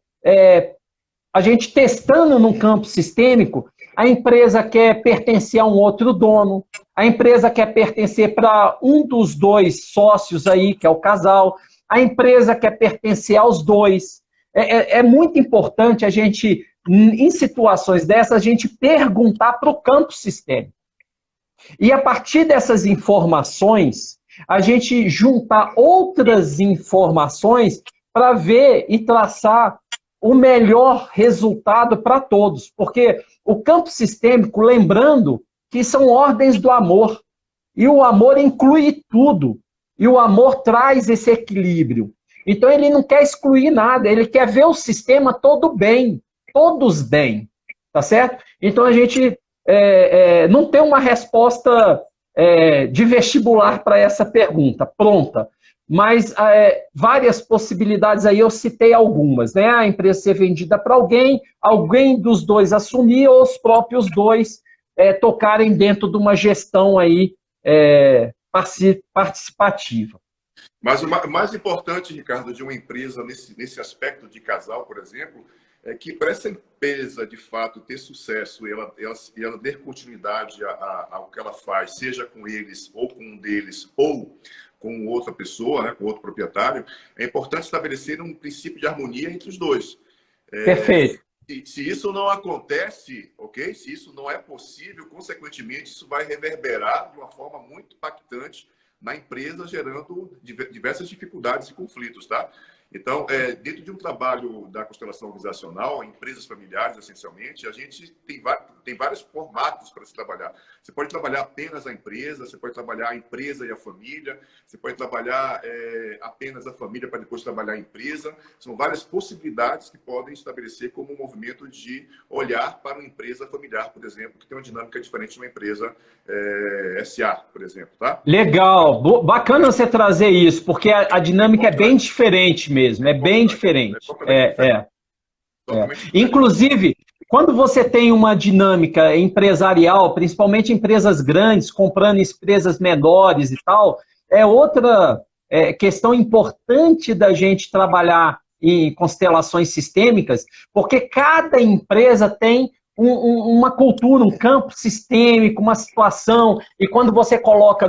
a gente testando num campo sistêmico, a empresa quer pertencer a um outro dono, a empresa quer pertencer para um dos dois sócios aí, que é o casal, a empresa quer pertencer aos dois. É muito importante a gente, em situações dessas, a gente perguntar para o campo sistêmico. E a partir dessas informações, a gente juntar outras informações para ver e traçar o melhor resultado para todos. Porque o campo sistêmico, lembrando que são ordens do amor, e o amor inclui tudo, e o amor traz esse equilíbrio. Então ele não quer excluir nada, ele quer ver o sistema todo bem, todos bem, tá certo? Então a gente não tem uma resposta de vestibular para essa pergunta, pronta. Mas várias possibilidades aí, eu citei algumas, né? A empresa ser vendida para alguém dos dois assumir, ou os próprios dois tocarem dentro de uma gestão aí participativa. Mas o mais importante, Ricardo, de uma empresa nesse aspecto de casal, por exemplo, é que para essa empresa, de fato, ter sucesso e ela ter continuidade ao que ela faz, seja com eles, ou com um deles, ou com outra pessoa, né, com outro proprietário, é importante estabelecer um princípio de harmonia entre os dois. Perfeito. Se isso não acontece, ok? Se isso não é possível, consequentemente, isso vai reverberar de uma forma muito impactante na empresa, gerando diversas dificuldades e conflitos, tá? Então, dentro de um trabalho da constelação organizacional, empresas familiares, essencialmente, a gente Tem vários formatos para se trabalhar. Você pode trabalhar apenas a empresa, você pode trabalhar a empresa e a família, você pode trabalhar apenas a família para depois trabalhar a empresa. São várias possibilidades que podem estabelecer como um movimento de olhar para uma empresa familiar, por exemplo, que tem uma dinâmica diferente de uma empresa SA, por exemplo, tá? Legal, bacana você trazer isso, porque a É dinâmica é bem importante. diferente mesmo, É é bem importante. É diferente. totalmente diferente. É. Totalmente diferente. Inclusive, quando você tem uma dinâmica empresarial, principalmente empresas grandes comprando empresas menores e tal, é outra questão importante da gente trabalhar em constelações sistêmicas, porque cada empresa tem uma cultura, um campo sistêmico, uma situação, e quando você coloca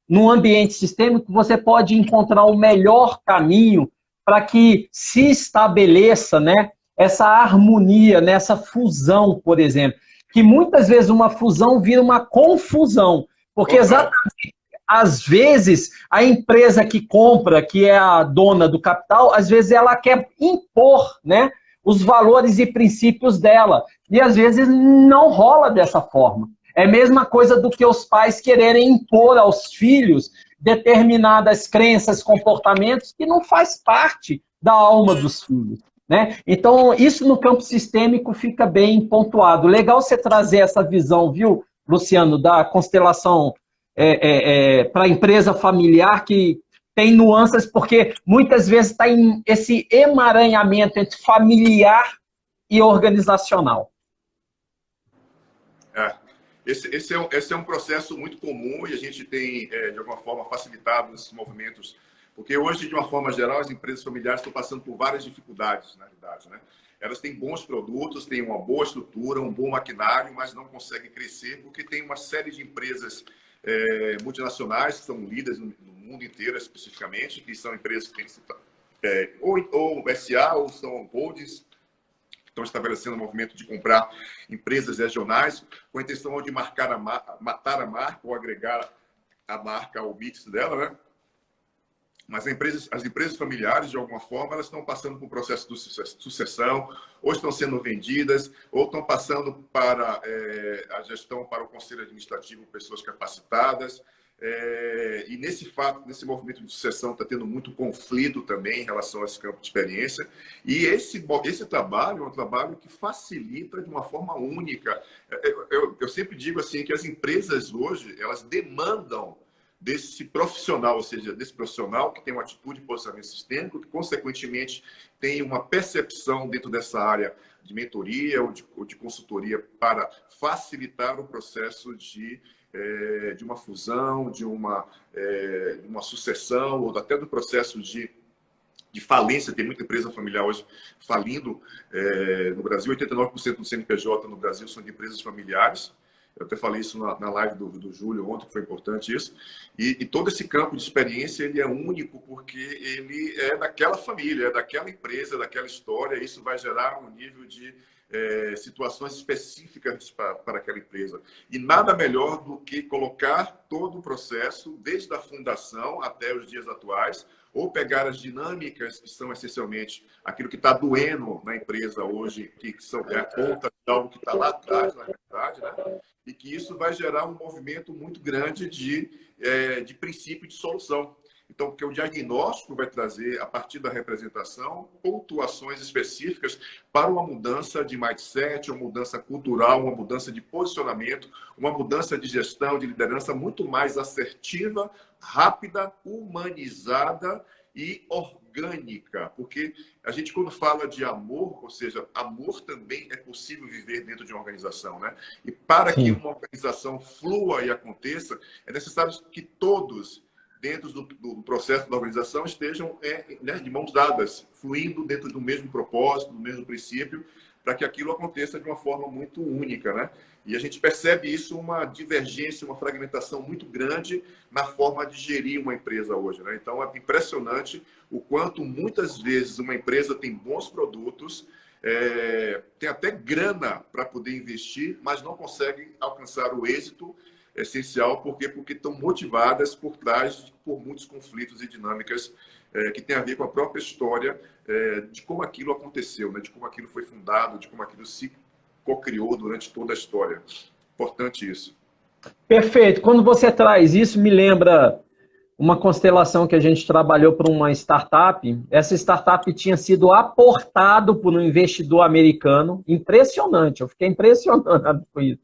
no ambiente sistêmico, você pode encontrar o melhor caminho para que se estabeleça, né, essa harmonia, nessa fusão, por exemplo, que muitas vezes uma fusão vira uma confusão, porque Total. exatamente, às vezes, a empresa que compra, que é a dona do capital, às vezes ela quer impor, né, os valores e princípios dela, e às vezes não rola dessa forma. É a mesma coisa do que os pais quererem impor aos filhos determinadas crenças, comportamentos que não faz parte da alma dos filhos. Né? Então, isso no campo sistêmico fica bem pontuado. Legal você trazer essa visão, viu, Luciano, da constelação para a empresa familiar, que tem nuances, porque muitas vezes está em esse emaranhamento entre familiar e organizacional. Esse é um processo muito comum e a gente tem, de alguma forma, facilitado esses movimentos, porque hoje, de uma forma geral, as empresas familiares estão passando por várias dificuldades, na realidade, né? Elas têm bons produtos, têm uma boa estrutura, um bom maquinário, mas não conseguem crescer porque tem uma série de empresas multinacionais que são líderes no mundo inteiro, especificamente, que são empresas que têm ou SA ou são holdings, estão estabelecendo um movimento de comprar empresas regionais com a intenção de matar a marca ou agregar a marca ao mix dela, né? Mas as empresas familiares, de alguma forma, elas estão passando por um processo de sucessão, ou estão sendo vendidas, ou estão passando para a gestão, para o conselho administrativo, pessoas capacitadas. E nesse movimento de sucessão está tendo muito conflito também em relação a esse campo de experiência. E esse trabalho é um trabalho que facilita de uma forma única. Eu sempre digo assim que as empresas hoje, elas demandam desse profissional, ou seja, desse profissional que tem uma atitude de posicionamento sistêmico, que, consequentemente, tem uma percepção dentro dessa área de mentoria ou de consultoria para facilitar o processo de uma fusão, de uma sucessão, ou até do processo de falência. Tem muita empresa familiar hoje falindo no Brasil. 89% do CNPJ no Brasil são de empresas familiares. Eu até falei isso na live do Júlio ontem, que foi importante isso. E todo esse campo de experiência, ele é único porque ele é daquela família, é daquela empresa, daquela história. Isso vai gerar um nível de situações específicas para aquela empresa. E nada melhor do que colocar todo o processo, desde a fundação até os dias atuais, ou pegar as dinâmicas que são essencialmente aquilo que está doendo na empresa hoje, que são a ponta de algo que está lá atrás, na verdade, né? E que isso vai gerar um movimento muito grande de princípio de solução. Então, porque o diagnóstico vai trazer, a partir da representação, pontuações específicas para uma mudança de mindset, uma mudança cultural, uma mudança de posicionamento, uma mudança de gestão, de liderança muito mais assertiva, rápida, humanizada e orgânica. Porque a gente, quando fala de amor, ou seja, amor também é possível viver dentro de uma organização, né? E para Sim. que uma organização flua e aconteça, é necessário que todos, dentro do processo da organização, estejam de mãos dadas, fluindo dentro do mesmo propósito, do mesmo princípio, para que aquilo aconteça de uma forma muito única, né? E a gente percebe isso, uma divergência, uma fragmentação muito grande na forma de gerir uma empresa hoje, né? Então, é impressionante o quanto, muitas vezes, uma empresa tem bons produtos, tem até grana para poder investir, mas não consegue alcançar o êxito essencial. Por quê? Porque estão motivadas por muitos conflitos e dinâmicas que tem a ver com a própria história de como aquilo aconteceu, né? De como aquilo foi fundado, de como aquilo se co-criou durante toda a história. Importante isso. Perfeito. Quando você traz isso, me lembra uma constelação que a gente trabalhou para uma startup. Essa startup tinha sido aportado por um investidor americano. Impressionante, eu fiquei impressionado com isso.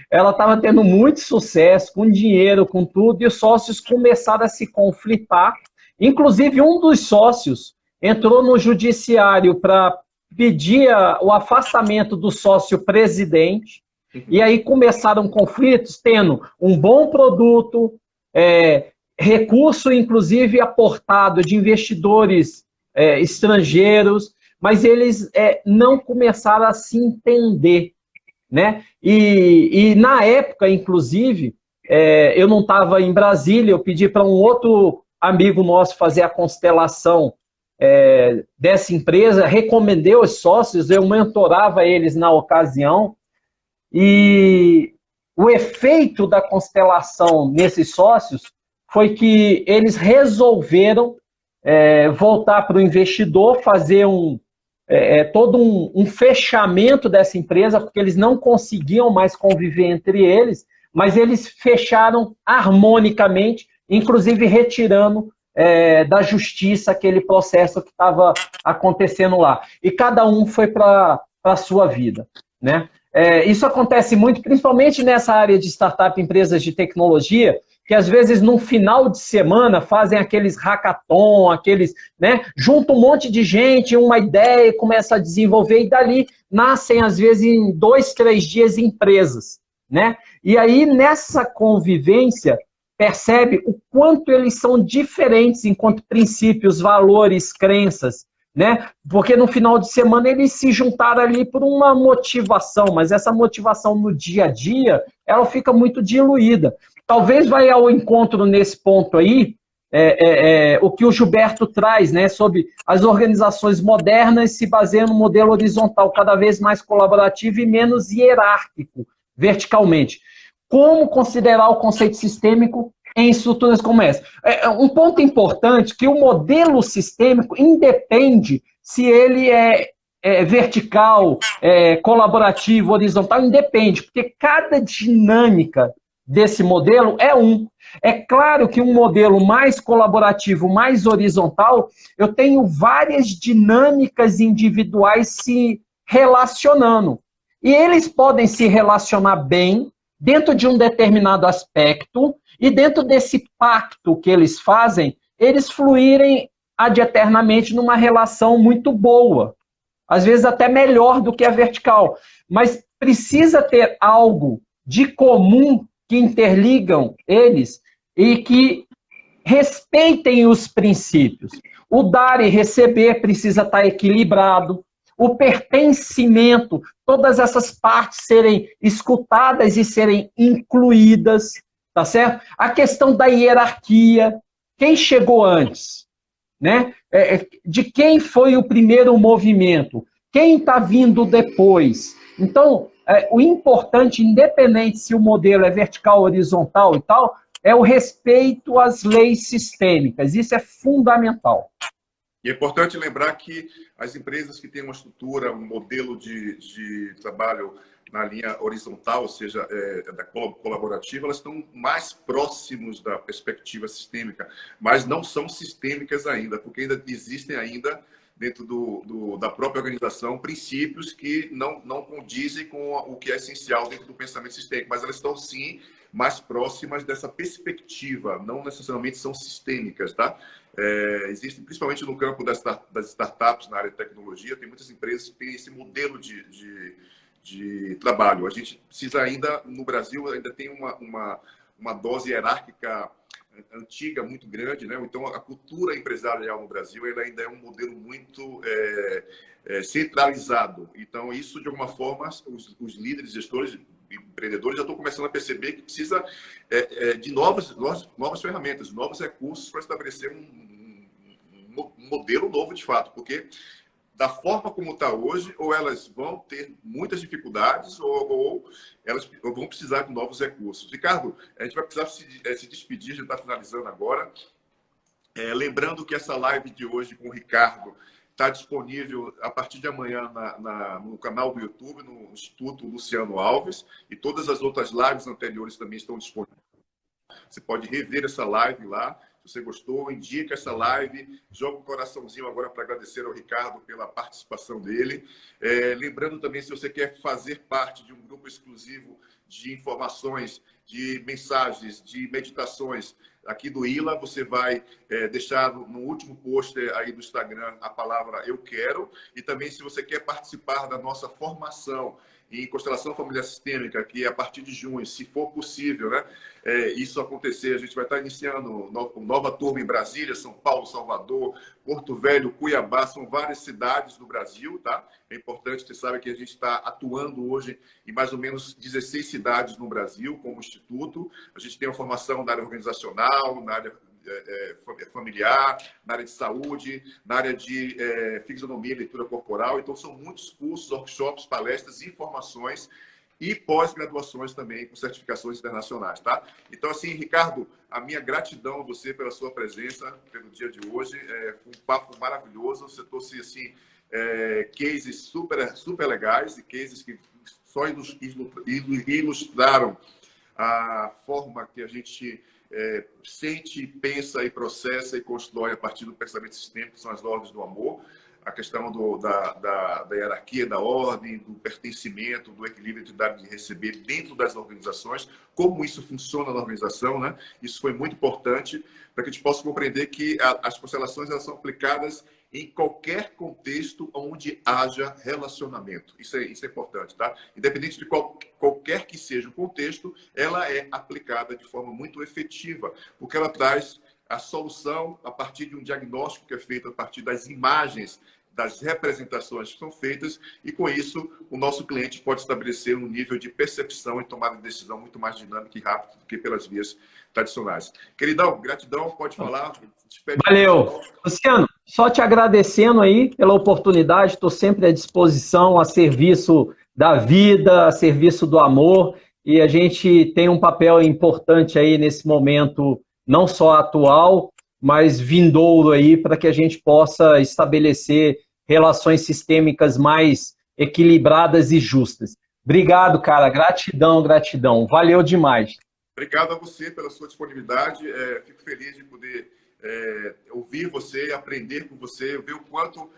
Ela estava tendo muito sucesso, com dinheiro, com tudo, e os sócios começaram a se conflitar. Inclusive, um dos sócios entrou no judiciário para pedir o afastamento do sócio presidente, e aí começaram conflitos, tendo um bom produto, recurso, inclusive, aportado de investidores estrangeiros, mas eles não começaram a se entender, né? E na época, inclusive, eu não estava em Brasília, eu pedi para um outro amigo nosso fazer a constelação dessa empresa, recomendei aos sócios, eu mentorava eles na ocasião, e o efeito da constelação nesses sócios foi que eles resolveram voltar para o investidor, fazer todo um fechamento dessa empresa, porque eles não conseguiam mais conviver entre eles, mas eles fecharam harmonicamente, inclusive retirando da justiça aquele processo que estava acontecendo lá. E cada um foi para a sua vida, né? Isso acontece muito, principalmente nessa área de startup, empresas de tecnologia, que às vezes no final de semana fazem aqueles hackathon, né? Junta um monte de gente, uma ideia, começa a desenvolver, e dali nascem, às vezes, em 2, 3 dias, empresas, né? E aí, nessa convivência, percebe o quanto eles são diferentes enquanto princípios, valores, crenças, né? Porque no final de semana eles se juntaram ali por uma motivação, mas essa motivação no dia a dia, ela fica muito diluída. Talvez vai ao encontro nesse ponto aí, o que o Gilberto traz, né, sobre as organizações modernas se baseiam no modelo horizontal, cada vez mais colaborativo e menos hierárquico, verticalmente. Como considerar o conceito sistêmico em estruturas como essa? Um ponto importante que o modelo sistêmico independe se ele é vertical, colaborativo, horizontal, independe, porque cada dinâmica desse modelo é um. É claro que um modelo mais colaborativo, mais horizontal, eu tenho várias dinâmicas individuais se relacionando. E eles podem se relacionar bem dentro de um determinado aspecto, e dentro desse pacto que eles fazem, eles fluírem ad eternamente numa relação muito boa. Às vezes até melhor do que a vertical. Mas precisa ter algo de comum que interligam eles e que respeitem os princípios. O dar e receber precisa estar equilibrado. O pertencimento, todas essas partes serem escutadas e serem incluídas, tá certo? A questão da hierarquia, quem chegou antes, né? De quem foi o primeiro movimento, quem está vindo depois. Então, o importante, independente se o modelo é vertical, horizontal e tal, é o respeito às leis sistêmicas. Isso é fundamental. E é importante lembrar que as empresas que têm uma estrutura, um modelo de trabalho na linha horizontal, ou seja, da colaborativa, elas estão mais próximos da perspectiva sistêmica, mas não são sistêmicas ainda, porque ainda existem dentro da própria organização princípios que não condizem com o que é essencial dentro do pensamento sistêmico, mas elas estão sim mais próximas dessa perspectiva, não necessariamente são sistêmicas, tá? Existem, principalmente no campo das startups, na área de tecnologia, tem muitas empresas que têm esse modelo de trabalho. A gente precisa ainda, no Brasil, ainda tem uma dose hierárquica antiga, muito grande, né? Então, a cultura empresarial no Brasil ela ainda é um modelo muito centralizado. Então, isso, de alguma forma, os líderes, gestores, empreendedores já estão começando a perceber que precisa de novas ferramentas, novos recursos para estabelecer um modelo novo de fato, porque da forma como está hoje, ou elas vão ter muitas dificuldades, ou elas vão precisar de novos recursos. Ricardo, a gente vai precisar se despedir, a gente está finalizando agora. Lembrando que essa live de hoje com o Ricardo está disponível a partir de amanhã no canal do YouTube, no Instituto Luciano Alves, e todas as outras lives anteriores também estão disponíveis. Você pode rever essa live lá. Se você gostou, indica essa live. Joga um coraçãozinho agora para agradecer ao Ricardo pela participação dele. Lembrando também, se você quer fazer parte de um grupo exclusivo de informações, de mensagens, de meditações aqui do ILA, você vai deixar no último post aí do Instagram a palavra "eu quero". E também, se você quer participar da nossa formação em constelação familiar sistêmica, que é a partir de junho, se for possível, né? Isso acontecer, a gente vai estar iniciando nova turma em Brasília, São Paulo, Salvador, Porto Velho, Cuiabá, são várias cidades do Brasil, tá? É importante que você saiba que a gente está atuando hoje em mais ou menos 16 cidades no Brasil, como instituto. A gente tem uma formação na área organizacional, na área familiar, na área de saúde, na área de fisionomia e leitura corporal. Então, são muitos cursos, workshops, palestras, informações e pós-graduações também, com certificações internacionais, tá? Então, assim, Ricardo, a minha gratidão a você pela sua presença, pelo dia de hoje. Foi um papo maravilhoso. Você trouxe, assim, cases super legais e cases que só ilustraram a forma que a gente sente, pensa e processa e constrói a partir do pensamento sistêmico, que são as ordens do amor, a questão da hierarquia, da ordem, do pertencimento, do equilíbrio de dar e de receber dentro das organizações, como isso funciona na organização, né? Isso foi muito importante para que a gente possa compreender que as constelações elas são aplicadas em qualquer contexto onde haja relacionamento. Isso é importante, tá? Independente de qualquer que seja o contexto, ela é aplicada de forma muito efetiva, porque ela traz a solução a partir de um diagnóstico que é feito a partir das imagens, das representações que são feitas, e com isso o nosso cliente pode estabelecer um nível de percepção e tomada de decisão muito mais dinâmica e rápido do que pelas vias tradicionais. Queridão, gratidão, pode falar. Valeu. Luciano, só te agradecendo aí pela oportunidade, estou sempre à disposição, a serviço da vida, a serviço do amor, e a gente tem um papel importante aí nesse momento, não só atual, mas vindouro aí, para que a gente possa estabelecer relações sistêmicas mais equilibradas e justas. Obrigado, cara. Gratidão, gratidão. Valeu demais. Obrigado a você pela sua disponibilidade. Fico feliz de poder ouvir você, aprender com você, ver o quanto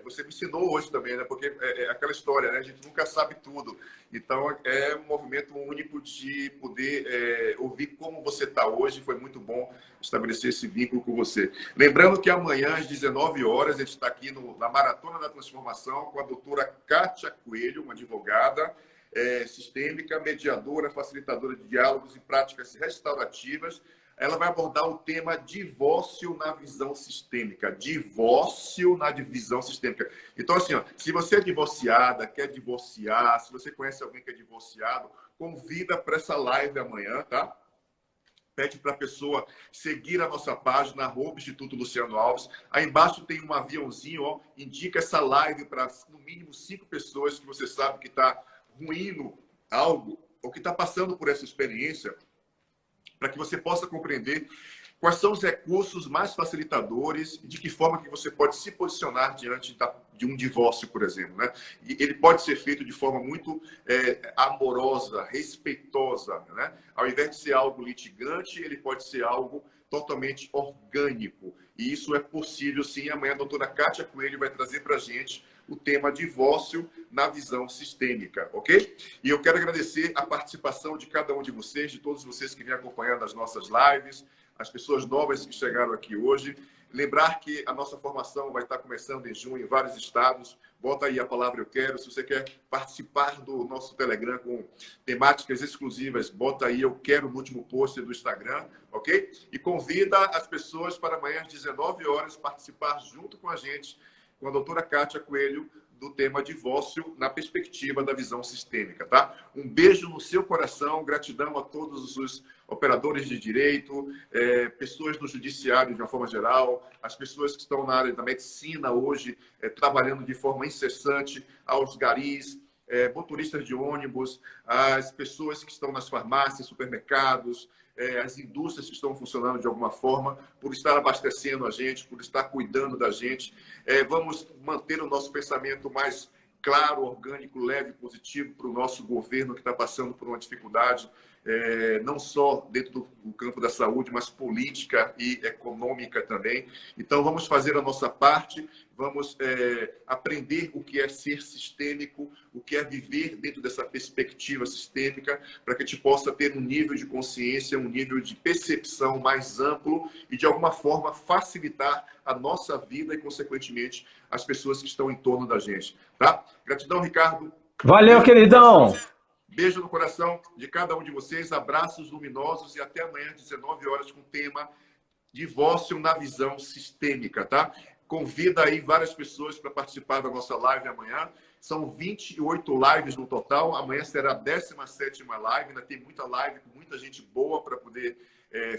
você me ensinou hoje também, né? Porque é aquela história, né? A gente nunca sabe tudo. Então, é um movimento único de poder ouvir como você está hoje. Foi muito bom estabelecer esse vínculo com você. Lembrando que amanhã, às 19 horas, a gente está aqui na Maratona da Transformação com a doutora Kátia Coelho, uma advogada sistêmica, mediadora, facilitadora de diálogos e práticas restaurativas. Ela vai abordar o tema divórcio na visão sistêmica. Divórcio na visão sistêmica. Então, assim, ó, se você é divorciada, quer divorciar, se você conhece alguém que é divorciado, convida para essa live amanhã, tá? Pede para a pessoa seguir a nossa página, @Instituto Luciano Alves. Aí embaixo tem um aviãozinho, ó, indica essa live para, no mínimo, 5 pessoas que você sabe que está ruindo algo, ou que está passando por essa experiência, para que você possa compreender quais são os recursos mais facilitadores e de que forma que você pode se posicionar diante de um divórcio, por exemplo, né? E ele pode ser feito de forma muito amorosa, respeitosa, né? Ao invés de ser algo litigante, ele pode ser algo totalmente orgânico. E isso é possível, sim. Amanhã a doutora Kátia Coelho vai trazer para a gente o tema divórcio na visão sistêmica, ok? E eu quero agradecer a participação de cada um de vocês, de todos vocês que vêm acompanhando as nossas lives, as pessoas novas que chegaram aqui hoje. Lembrar que a nossa formação vai estar começando em junho em vários estados. Bota aí a palavra "eu quero". Se você quer participar do nosso Telegram com temáticas exclusivas, bota aí "eu quero" no último post do Instagram, ok? E convida as pessoas para amanhã às 19 horas participar junto com a gente, com a doutora Kátia Coelho, do tema divórcio na perspectiva da visão sistêmica, tá? Um beijo no seu coração, gratidão a todos os operadores de direito, pessoas no judiciário de uma forma geral, as pessoas que estão na área da medicina hoje, trabalhando de forma incessante, aos garis, motoristas de ônibus, as pessoas que estão nas farmácias, supermercados, as indústrias que estão funcionando de alguma forma, por estar abastecendo a gente, por estar cuidando da gente. Vamos manter o nosso pensamento mais claro, orgânico, leve, positivo para o nosso governo que está passando por uma dificuldade, não só dentro do campo da saúde, mas política e econômica também. Então, vamos fazer a nossa parte, vamos aprender o que é ser sistêmico, o que é viver dentro dessa perspectiva sistêmica, para que a gente possa ter um nível de consciência, um nível de percepção mais amplo e, de alguma forma, facilitar a nossa vida e, consequentemente, as pessoas que estão em torno da gente. Tá? Gratidão, Ricardo. Valeu, queridão. Beijo no coração de cada um de vocês, abraços luminosos e até amanhã, 19 horas, com o tema Divórcio na Visão Sistêmica, tá? Convida aí várias pessoas para participar da nossa live amanhã. São 28 lives no total. Amanhã será a 17ª live. Ainda tem muita live com muita gente boa para poder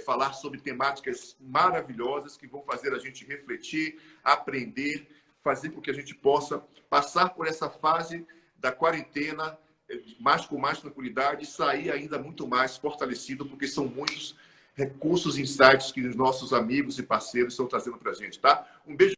falar sobre temáticas maravilhosas que vão fazer a gente refletir, aprender, fazer com que a gente possa passar por essa fase da quarentena com mais tranquilidade e sair ainda muito mais fortalecido, porque são muitos recursos, insights que os nossos amigos e parceiros estão trazendo para a gente, tá? Um beijo.